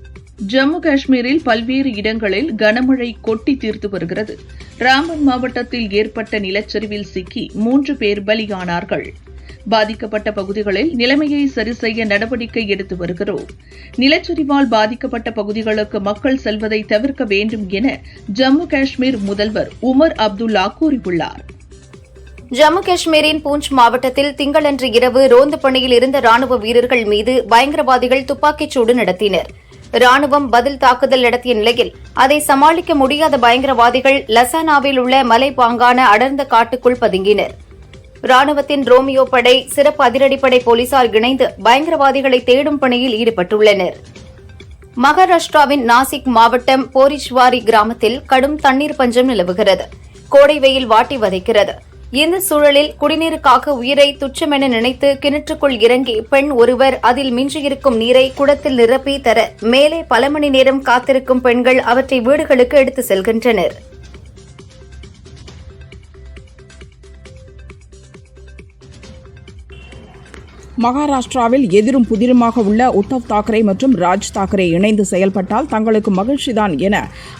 ஜம்மு காஷ்மீரில் பல்வேறு இடங்களில் கனமழை கொட்டி தீர்த்து வருகிறது. ராம்பன் மாவட்டத்தில் ஏற்பட்ட நிலச்சரிவில் சிக்கி 3 பேர் பலியானார்கள். பாதிக்கப்பட்ட பகுதிகளில் நிலைமையை சரி செய்ய நடவடிக்கை எடுத்து வருகிறோம். நிலச்சரிவால் பாதிக்கப்பட்ட பகுதிகளுக்கு மக்கள் செல்வதை தவிர்க்க வேண்டும் என ஜம்மு காஷ்மீர் முதல்வர் உமர் அப்துல்லா கூறியுள்ளார். ஜம்மு காஷ்மீரின் பூஞ்ச் மாவட்டத்தில் திங்களன்று இரவு ரோந்து பணியில் இருந்த ராணுவ வீரர்கள் மீது பயங்கரவாதிகள் துப்பாக்கிச் சூடு நடத்தினர். ராணுவம் பதில் தாக்குதல் நடத்திய நிலையில் அதை சமாளிக்க முடியாத பயங்கரவாதிகள் லசானாவில் உள்ள மலைப்பாங்கான அடர்ந்த காட்டுக்குள் பதுங்கினர். ராணுவத்தின் ரோமியோ படை, சிறப்பு அதிரடிப்படை போலீசார் இணைந்து பயங்கரவாதிகளை தேடும் பணியில் ஈடுபட்டுள்ளனர். மகாராஷ்டிராவின் நாசிக் மாவட்டம் போரிஷ்வாரி கிராமத்தில் கடும் தண்ணீர் பஞ்சம் நிலவுகிறது. கோடை வெயில் வாட்டி வதைக்கிறது. இந்த சூழலில் குடிநீருக்காக உயிரை துச்சமென நினைத்து கிணற்றுக்குள் இறங்கி பெண் ஒருவர் அதில் மிஞ்சியிருக்கும் நீரை குடத்தில் நிரப்பி தர மேலே பல மணி நேரம் காத்திருக்கும் பெண்கள் அவற்றை வீடுகளுக்கு எடுத்து செல்கின்றனர். மகாராஷ்டிராவில் எதிரும் புதிருமாக உள்ள உத்தவ் தாக்கரே மற்றும் ராஜ் தாக்கரே இணைந்து செயல்பட்டால் தங்களுக்கு மகிழ்ச்சிதான் என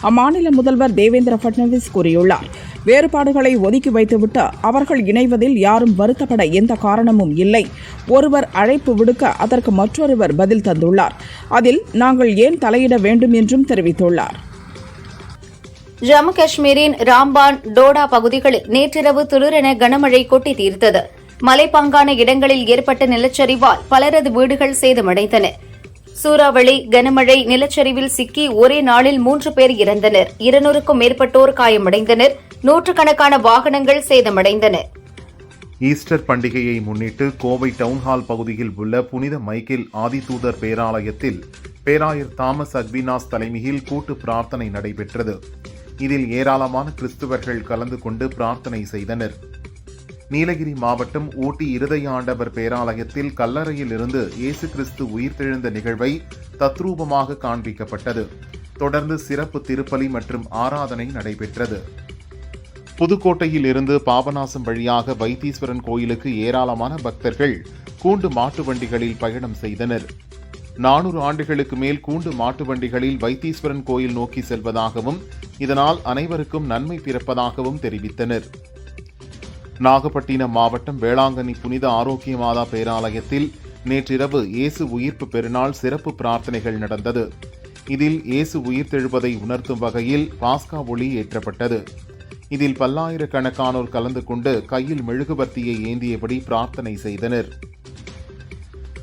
அம்மாநில முதல்வர் தேவேந்திர பட்னவிஸ் கூறியுள்ளார். வேறுபாடுகளை ஒதுக்கி வைத்துவிட்டு அவர்கள் இணைவதில் யாரும் வருத்தப்பட எந்த காரணமும் இல்லை. ஒருவர் அழைப்பு விடுக்க அதற்கு மற்றொருவர் பதில் தந்துள்ளார். அதில் நாங்கள் ஏன் தலையிட வேண்டும் என்றும் தெரிவித்துள்ளார். ஜம்மு காஷ்மீரின் ராம்பான், டோடா பகுதிகளில் நேற்றிரவு துளிரென கனமழை கொட்டி தீர்த்தது. மலைப்பாங்கான இடங்களில் ஏற்பட்ட நிலச்சரிவால் பலரது வீடுகள் சேதமடைந்தன. சூறாவளி, கனமழை, நிலச்சரிவில் சிக்கி ஒரே நாளில் 3 பேர் இறந்தனர். 200க்கும் மேற்பட்டோர் காயமடைந்தனர். நூற்றுக்கணக்கான வாகனங்கள் சேதமடைந்தன. ஈஸ்டர் பண்டிகையை முன்னிட்டு கோவை டவுன்ஹால் பகுதியில் உள்ள புனித மைக்கேல் ஆதிதூதர் பேராலயத்தில் பேராயர் தாமஸ் அக்வினாஸ் தலைமையில் கூட்டு பிரார்த்தனை நடைபெற்றது. இதில் ஏராளமான கிறிஸ்துவர்கள் கலந்து கொண்டு பிரார்த்தனை செய்தனர். நீலகிரி மாவட்டம் ஊட்டி இருதய ஆண்டவர் பேராலயத்தில் கல்லறையில் இருந்து இயேசு கிறிஸ்து உயிர்த்தெழுந்த நிகழ்வை தத்ரூபமாக காண்பிக்கப்பட்டது. தொடர்ந்து சிறப்பு திருப்பலி மற்றும் ஆராதனை நடைபெற்றது. புதுக்கோட்டையில் இருந்து பாபநாசம் வழியாக வைத்தீஸ்வரன் கோயிலுக்கு ஏராளமான பக்தர்கள் கூண்டு மாட்டு வண்டிகளில் பயணம் செய்தனர். 400 ஆண்டுகளுக்கு மேல் கூண்டு மாட்டு வண்டிகளில் வைத்தீஸ்வரன் கோயில் நோக்கி செல்வதாகவும் இதனால் அனைவருக்கும் நன்மை பிறப்பதாகவும் தெரிவித்தனர். நாகப்பட்டினம் மாவட்டம் வேளாங்கண்ணி புனித ஆரோக்கிய மாதா பேராலயத்தில் நேற்றிரவு இயேசு உயிர்ப்பு பெருநாள் சிறப்பு பிரார்த்தனைகள் நடந்தது. இதில் இயேசு உயிர்த்தெழுவதை உணர்த்தும் வகையில் பாஸ்கா ஒளி ஏற்றப்பட்டது. இதில் பல்லாயிரக்கணக்கானோர் கலந்து கொண்டு கையில் மெழுகுவர்த்தியை ஏந்தியபடி பிரார்த்தனை செய்தனர்.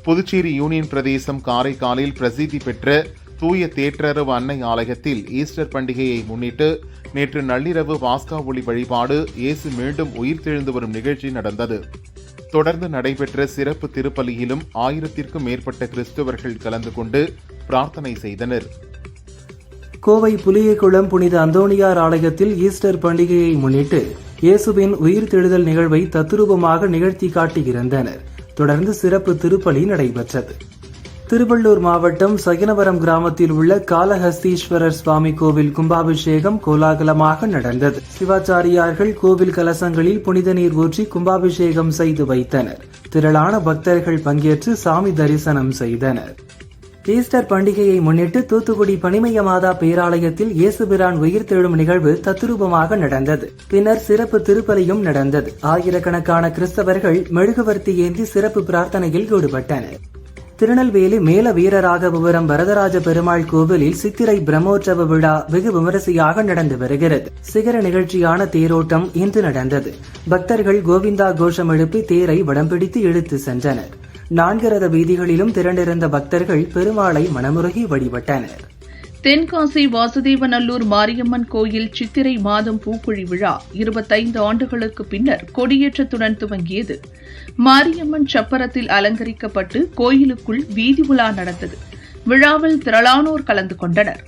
புதுச்சேரி யூனியன் பிரதேசம் காரைக்காலில் பிரசித்தி பெற்ற தூய தேற்றரவு அன்னை ஆலயத்தில் ஈஸ்டர் பண்டிகையை முன்னிட்டு நேற்று நள்ளிரவு பாஸ்கா ஒளி வழிபாடு இயேசு மீண்டும் உயிர்த்தெழுந்து வரும் நிகழ்ச்சி நடந்தது. தொடர்ந்து நடைபெற்ற சிறப்பு திருப்பலியிலும் 1000க்கும் மேற்பட்ட கிறிஸ்தவர்கள் கலந்து கொண்டு பிரார்த்தனை செய்தனர். கோவை புலியகுளம் புனித அந்தோணியார் ஆலயத்தில் ஈஸ்டர் பண்டிகையை முன்னிட்டு இயேசுவின் உயிர்த்தெழுதல் நிகழ்வை தத்துரூபமாக நிகழ்த்தி காட்டியிருந்தனர். தொடர்ந்து சிறப்பு திருப்பலி நடைபெற்றது. திருவள்ளூர் மாவட்டம் சகினவரம் கிராமத்தில் உள்ள காளஹஸ்தீஸ்வரர் சுவாமி கோவில் கும்பாபிஷேகம் கோலாகலமாக நடந்தது. சிவாச்சாரியார்கள் கோவில் கலசங்களில் புனித நீர் ஊற்றி கும்பாபிஷேகம் செய்து வைத்தனர். திரளான பக்தர்கள் பங்கேற்று சாமி தரிசனம் செய்தனர். ஈஸ்டர் பண்டிகையை முன்னிட்டு தூத்துக்குடி பனிமய மாதா பேராலயத்தில் இயேசுபிரான் உயிர்த்தெழும் நிகழ்வு தத்துரூபமாக நடந்தது. பின்னர் சிறப்பு திருப்பலியும் நடந்தது. ஆயிரக்கணக்கான கிறிஸ்தவர்கள் மெழுகுவர்த்தி ஏந்தி சிறப்பு பிரார்த்தனையில் ஈடுபட்டனர். திருநெல்வேலி மேல வீரராகபுரம் வரதராஜ பெருமாள் கோவிலில் சித்திரை பிரம்மோற்சவ விழா வெகு விமரிசையாக நடந்து வருகிறது. சிகர நிகழ்ச்சியான தேரோட்டம் இன்று நடந்தது. பக்தர்கள் கோவிந்தா கோஷம் எழுப்பி தேரை வடம் பிடித்து இழுத்து சென்றனர். 4 ரத வீதிகளிலும் திரண்டிருந்த பக்தர்கள் பெருமாளை மனமுருகி வழிபட்டனர். தென்காசி வாசுதேவநல்லூர் மாரியம்மன் கோயில் சித்திரை மாதம் பூக்குழி விழா 25 ஆண்டுகளுக்கு பின்னர் கொடியேற்றத்துடன் துவங்கியது. மாரியம்மன் சப்பரத்தில் அலங்கரிக்கப்பட்டு கோயிலுக்குள் வீதி உலா நடந்தது. விழாவில் திரளானோர் கலந்து கொண்டனர்.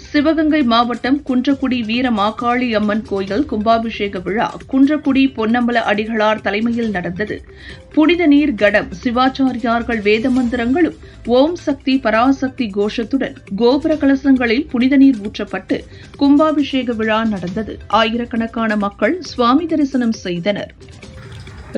சிவகங்கை மாவட்டம் குன்றக்குடி வீர மாகாளி அம்மன் கோயில் கும்பாபிஷேக விழா குன்றக்குடி பொன்னம்பல அடிகளார் தலைமையில் நடந்தது. புனித நீர் கடம், சிவாச்சாரியார்கள் வேத மந்திரங்களும் ஓம் சக்தி பராசக்தி கோஷத்துடன் கோபுர கலசங்களில் புனித நீர் ஊற்றப்பட்டு கும்பாபிஷேக விழா நடந்தது. ஆயிரக்கணக்கான மக்கள் சுவாமி தரிசனம் செய்தனர்.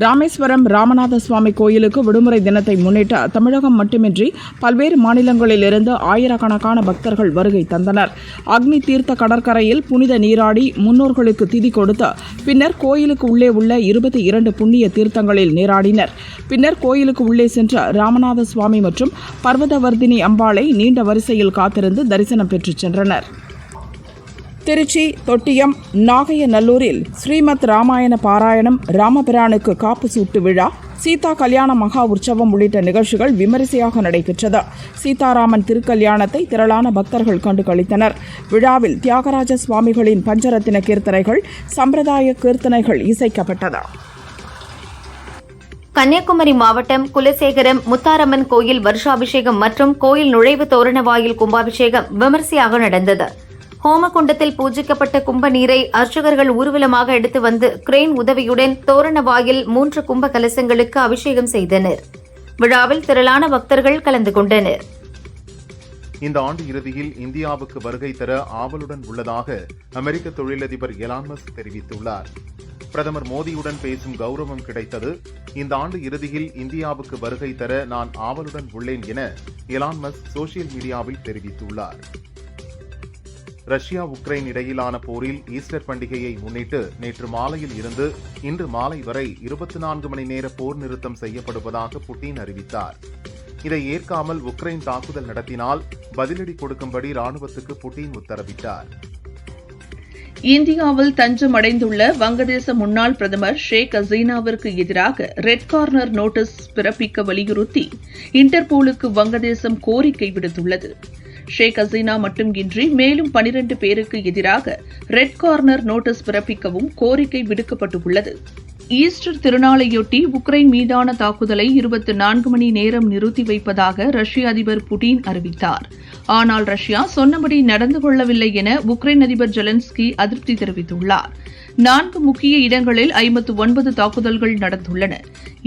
ராமேஸ்வரம் ராமநாத சுவாமி கோயிலுக்கு விடுமுறை தினத்தை முன்னிட்டு தமிழகம் மட்டுமின்றி பல்வேறு மாநிலங்களில் இருந்து ஆயிரக்கணக்கான பக்தர்கள் வருகை தந்தனர். அக்னி தீர்த்த கடற்கரையில் புனித நீராடி முன்னோர்களுக்கு திதி கொடுத்து பின்னர் கோயிலுக்கு உள்ளே உள்ள 22 புண்ணிய தீர்த்தங்களில் நீராடினர். பின்னர் கோயிலுக்கு உள்ளே சென்ற ராமநாத சுவாமி மற்றும் பர்வதவர்தினி அம்பாளை நீண்ட வரிசையில் காத்திருந்து தரிசனம் பெற்றுச் சென்றனர். திருச்சி தொட்டியம் நாகையநல்லூரில் ஸ்ரீமத் ராமாயண பாராயணம், ராமபிரானுக்கு காப்பு சூட்டு விழா, சீதா கல்யாண மகா உற்சவம் உள்ளிட்ட நிகழ்ச்சிகள் விமரிசையாக நடைபெற்றது. சீதாராமன் திருக்கல்யாணத்தை திரளான பக்தர்கள் கண்டு களித்தனர். விழாவில் தியாகராஜ சுவாமிகளின் பஞ்சரத்தின கீர்த்தனைகள், சம்பிரதாய கீர்த்தனைகள் இசைக்கப்பட்டது. கன்னியாகுமரி மாவட்டம் குலசேகரம் முத்தாரம்மன் கோயில் வருஷாபிஷேகம் மற்றும் கோயில் நுழைவு தோரண வாயில் கும்பாபிஷேகம் விமரிசையாக நடந்தது. ஹோமகுண்டத்தில் பூஜிக்கப்பட்ட கும்ப நீரை அர்ச்சகர்கள் ஊர்வலமாக எடுத்து வந்து கிரேன் உதவியுடன் தோரண வாயில் 3 கும்ப கலசங்களுக்கு அபிஷேகம் செய்தனர். விழாவில் திரளான பக்தர்கள் கலந்து கொண்டனர். இந்த ஆண்டு இறுதியில் இந்தியாவுக்கு வருகை தர ஆவலுடன் உள்ளதாக அமெரிக்க தொழிலதிபர் எலான் மஸ்க் தெரிவித்துள்ளார். பிரதமர் மோடியுடன் பேசும் கௌரவம் கிடைத்தது. இந்த ஆண்டு இறுதியில் இந்தியாவுக்கு வருகை தர நான் ஆவலுடன் உள்ளேன் என எலான் மஸ்க் சோசியல் மீடியாவில் தெரிவித்துள்ளார். ரஷ்யா உக்ரைன் இடையிலான போரில் ஈஸ்டர் பண்டிகையை முன்னிட்டு நேற்று மாலையில் இருந்து இன்று மாலை வரை 24 மணி நேர போர் நிறுத்தம் செய்யப்படுவதாக புட்டின் அறிவித்தார். இதை ஏற்காமல் உக்ரைன் தாக்குதல் நடத்தினால் பதிலடி கொடுக்கும்படி ராணுவத்துக்கு புட்டின் உத்தரவிட்டார். இந்தியாவில் தஞ்சம் அடைந்துள்ள வங்கதேச முன்னாள் பிரதமர் ஷேக் ஹசீனாவிற்கு எதிராக ரெட் கார்னர் நோட்டீஸ் பிறப்பிக்க வலியுறுத்தி இன்டர்போலுக்கு வங்கதேசம் கோரிக்கை விடுத்துள்ளது. ஷேக் ஹசீனா மட்டுமின்றி மேலும் 12 பேருக்கு எதிராக ரெட் கார்னர் நோட்டீஸ் பிறப்பிக்கவும் கோரிக்கை விடுக்கப்பட்டுள்ளது. ஈஸ்டர் திருநாளையொட்டி உக்ரைன் மீதான தாக்குதலை 24 மணி நேரம் நிறுத்தி வைப்பதாக ரஷ்ய அதிபர் புட்டின் அறிவித்தார். ஆனால் ரஷ்யா சொன்னபடி நடந்து கொள்ளவில்லை என உக்ரைன் அதிபர் ஜெலன்ஸ்கி அதிருப்தி தெரிவித்துள்ளார். 4 முக்கிய இடங்களில் 59 தாக்குதல்கள் நடந்துள்ளன.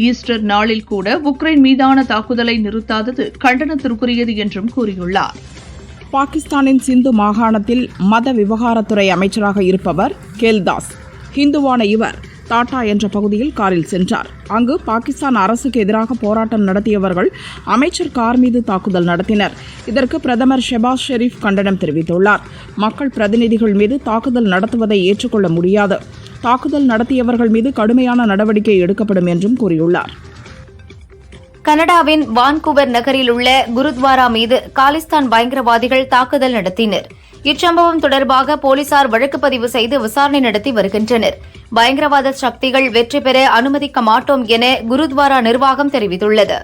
ஈஸ்டர் நாளில் கூட உக்ரைன் மீதான தாக்குதலை நிறுத்தாதது கண்டனத்திற்குரியது என்றும் கூறியுள்ளார். பாகிஸ்தானின் சிந்து மாகாணத்தில் மத விவகாரத்துறை அமைச்சராக இருப்பவர் கேல்தாஸ். ஹிந்துவான இவர் டாடா என்ற பகுதியில் காரில் சென்றார். அங்கு பாகிஸ்தான் அரசுக்கு எதிராக போராட்டம் நடத்தியவர்கள் அமைச்சர் கார் மீது தாக்குதல் நடத்தினர். இதற்கு பிரதமர் ஷெபாஸ் ஷெரீப் கண்டனம் தெரிவித்துள்ளார். மக்கள் பிரதிநிதிகள் மீது தாக்குதல் நடத்துவதை ஏற்றுக்கொள்ள முடியாது. தாக்குதல் நடத்தியவர்கள் மீது கடுமையான நடவடிக்கை எடுக்கப்படும் என்றும் கூறியுள்ளார். கனடாவின் வான்கூவர் நகரில் உள்ள குருத்வாரா மீது காலிஸ்தான் பயங்கரவாதிகள் தாக்குதல் நடத்தினர். இச்சம்பவம் தொடர்பாக போலீசார் வழக்கு பதிவு செய்து விசாரணை நடத்தி வருகின்றனர். பயங்கரவாத சக்திகள் வெற்றி பெற அனுமதிக்க மாட்டோம் என குருத்வாரா நிர்வாகம் தெரிவித்துள்ளது.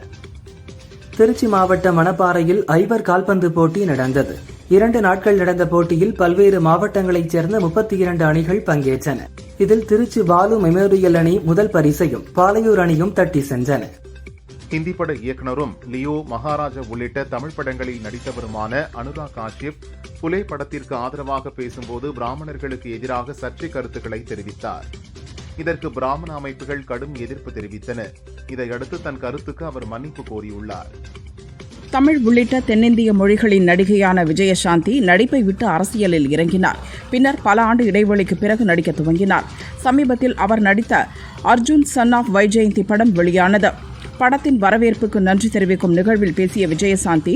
திருச்சி மாவட்டம் மணப்பாறையில் ஐவர் கால்பந்து போட்டி நடந்தது. 2 நாட்கள் நடந்த போட்டியில் பல்வேறு மாவட்டங்களைச் சேர்ந்த 32 அணிகள் பங்கேற்றன. இதில் திருச்சி பாலு மெமோரியல் அணி முதல் பரிசையும் பாலையூர் அணியும் தட்டி சென்றன. ஹிந்தி பட இயக்குனரும் லியோ, மகாராஜா உள்ளிட்ட தமிழ் படங்களில் நடித்தவருமான அனுராக் காஷ்யப் புலே படத்திற்கு ஆதரவாக பேசும்போது பிராமணர்களுக்கு எதிராக சர்ச்சை கருத்துக்களை தெரிவித்தார். இதற்கு பிராமண அமைப்புகள் கடும் எதிர்ப்பு தெரிவித்தன. இதையடுத்து தன் கருத்துக்கு அவர் மன்னிப்பு கோரியுள்ளார். தமிழ் உள்ளிட்ட தென்னிந்திய மொழிகளின் நடிகையான விஜயசாந்தி நடிப்பை விட்டு அரசியலில் இறங்கினார். பின்னர் பல ஆண்டு இடைவெளிக்கு பிறகு நடிக்க துவங்கினார். சமீபத்தில் அவர் நடித்த அர்ஜுன் சன் ஆஃப் வைஜெயந்தி படம் வெளியானது. படத்தின் வரவேற்புக்கு நன்றி தெரிவிக்கும் நிகழ்வில் பேசிய விஜயசாந்தி,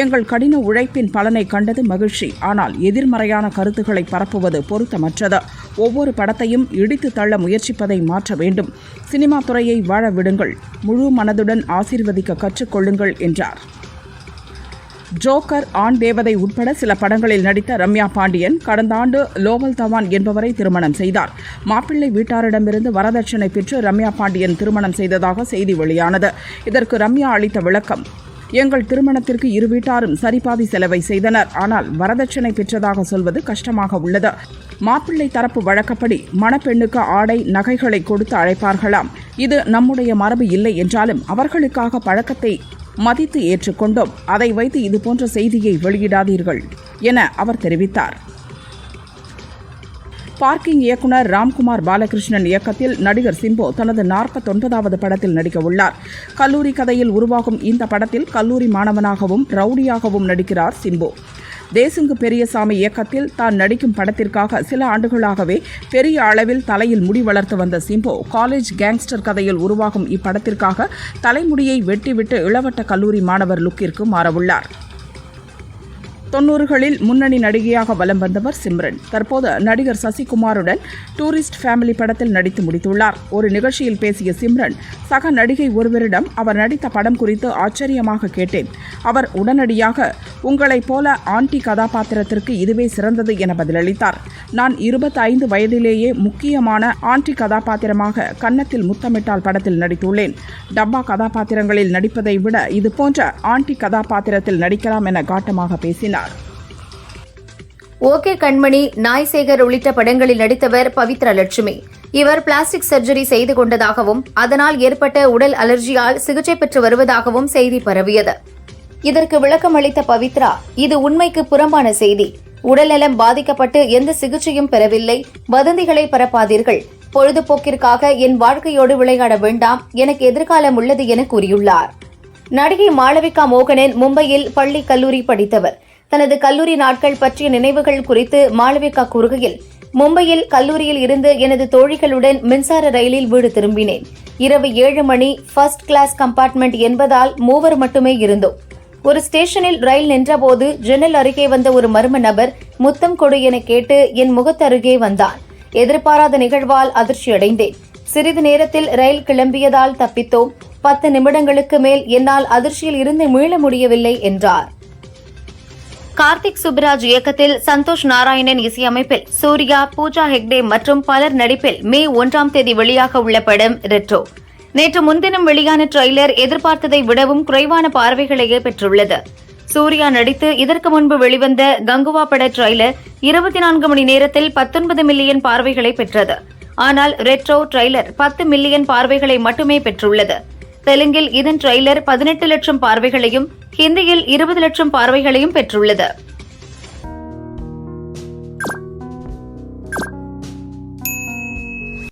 எங்கள் கடின உழைப்பின் பலனை கண்டது மகிழ்ச்சி. ஆனால் எதிர்மறையான கருத்துக்களை பரப்புவது பொருத்தமற்றது. ஒவ்வொரு படத்தையும் இடித்து தள்ள முயற்சிப்பதை மாற்ற வேண்டும். சினிமா துறையை வாழ விடுங்கள். முழு மனதுடன் ஆசீர்வதிக்க கற்றுக்கொள்ளுங்கள் என்றார். ஜோக்கர், ஆண் தேவதை உட்பட சில படங்களில் நடித்த ரம்யா பாண்டியன் கடந்த ஆண்டு லோவல் தவான் என்பவரை திருமணம் செய்தார். மாப்பிள்ளை வீட்டாரிடமிருந்து வரதட்சணை பெற்று ரம்யா பாண்டியன் திருமணம் செய்ததாக செய்தி வெளியானது. இதற்கு ரம்யா அளித்த விளக்கம், எங்கள் திருமணத்திற்கு இரு வீட்டாரும் சரிபாதி செலவை செய்தனர். ஆனால் வரதட்சணை பெற்றதாக சொல்வது கஷ்டமாக உள்ளது. மாப்பிள்ளை தரப்பு வழக்கப்படி மணப்பெண்ணுக்கு ஆடை, நகைகளை கொடுத்து அழைப்பார்களாம். இது நம்முடைய மரபு இல்லை என்றாலும் அவர்களுக்காக பழக்கத்தை மதித்து ஏற்றுக்கொண்டோம். அதை வைத்து இதுபோன்ற செய்தியை வெளியிடாதீர்கள் என அவர் தெரிவித்தார். பார்க்கிங் இயக்குனர் ராம்குமார் பாலகிருஷ்ணன் இயக்கத்தில் நடிகர் சிம்பு தனது 49வது படத்தில் நடிக்க உள்ளார். கல்லூரி கதையில் உருவாகும் இந்த படத்தில் கல்லூரி மாணவனாகவும் ரவுடியாகவும் நடிக்கிறார் சிம்பு. தேசுங்கு பெரியசாமி இயக்கத்தில் தான் நடிக்கும் படத்திற்காக சில ஆண்டுகளாகவே பெரிய அளவில் தலையில் முடி வளர்த்து வந்த சிம்பு காலேஜ் கேங்ஸ்டர் கதையில் உருவாகும் இப்படத்திற்காக தலைமுடியை வெட்டிவிட்டு இளவட்ட கல்லூரி மாணவர் லுக்கிற்கு மாறவுள்ளார். 90களில் முன்னணி நடிகையாக வலம் வந்தவர் சிம்ரன். தற்போது நடிகர் சசிகுமாருடன் டூரிஸ்ட் ஃபேமிலி படத்தில் நடித்து முடித்துள்ளார். ஒரு நிகழ்ச்சியில் பேசிய சிம்ரன், சக நடிகை ஒருவரிடம் அவர் நடித்த படம் குறித்து ஆச்சரியமாக கேட்டேன். அவர் உடனடியாக, உங்களைப் போல ஆண்டி கதாபாத்திரத்திற்கு இதுவே சிறந்தது என பதிலளித்தார். நான் 25 வயதிலேயே முக்கியமான ஆண்டி கதாபாத்திரமாக கன்னத்தில் முத்தமிட்டால் படத்தில் நடித்துள்ளேன். டப்பா கதாபாத்திரங்களில் நடிப்பதை விட இதுபோன்ற ஆண்டி கதாபாத்திரத்தில் நடிக்கலாம் என காட்டமாக பேசினார். ஓகே கண்மணி, நாய்சேகர் உள்ளிட்ட படங்களில் நடித்தவர் பவித்ரா லட்சுமி. இவர் பிளாஸ்டிக் சர்ஜரி செய்து கொண்டதாகவும் அதனால் ஏற்பட்ட உடல் அலர்ஜியால் சிகிச்சை பெற்று வருவதாகவும் செய்தி பரவியது. இதற்கு விளக்கம் அளித்த பவித்ரா, இது உண்மைக்கு புறம்பான செய்தி. உடல்நலம் பாதிக்கப்பட்டு எந்த சிகிச்சையும் பெறவில்லை. வதந்திகளை பரப்பாதீர்கள். பொழுதுபோக்கிற்காக என் வாழ்க்கையோடு விளையாட வேண்டாம். எனக்கு எதிர்காலம் உள்ளது என கூறியுள்ளார். நடிகை மாளவிகா மோகனன் மும்பையில் பள்ளி கல்லூரி படித்தவர். தனது கல்லூரி நாட்கள் பற்றிய நினைவுகள் குறித்து மாளவிகா கூறுகையில், மும்பையில் கல்லூரியில் இருந்து எனது தோழிகளுடன் மின்சார ரயிலில் வீடு திரும்பினேன். இரவு 7 மணி. ஃபர்ஸ்ட் கிளாஸ் கம்பார்ட்மெண்ட் என்பதால் 3 மட்டுமே இருந்தோம். ஒரு ஸ்டேஷனில் ரயில் நின்றபோது ஜன்னல் அருகே வந்த ஒரு மர்ம நபர் முத்தம் கொடு என கேட்டு என் முகத்தருகே வந்தான். எதிர்பாராத நிகழ்வால் அதிர்ச்சியடைந்தேன். சிறிது நேரத்தில் ரயில் கிளம்பியதால் தப்பித்தோம். 10 நிமிடங்களுக்கு மேல் என்னால் அதிர்ச்சியில் இருந்து மீள முடியவில்லை என்றார். கார்த்திக் சுப்ராஜ் இயக்கத்தில் சந்தோஷ் நாராயணன் இசையமைப்பில் சூர்யா, பூஜா ஹெக்டே மற்றும் பலர் நடிப்பில் மே 1ஆம் தேதி வெளியாக உள்ள படம் ரெட்ரோ. நேற்று முன்தினம் வெளியான ட்ரெய்லர் எதிர்பார்த்ததை விடவும் குறைவான பார்வைகளையே பெற்றுள்ளது. சூர்யா நடித்து இதற்கு முன்பு வெளிவந்த கங்குவா பட ட்ரெய்லர் 24 மணி நேரத்தில் 19 மில்லியன் பார்வைகளை பெற்றது. ஆனால் ரெட்ரோ ட்ரெய்லர் 10 மில்லியன் பார்வைகளை மட்டுமே பெற்றுள்ளது. தெலுங்கில் இதன் ட்ரெய்லர் 18 லட்சம் பார்வைகளையும், ஹிந்தியில் 20 லட்சம் பார்வைகளையும் பெற்றுள்ளது.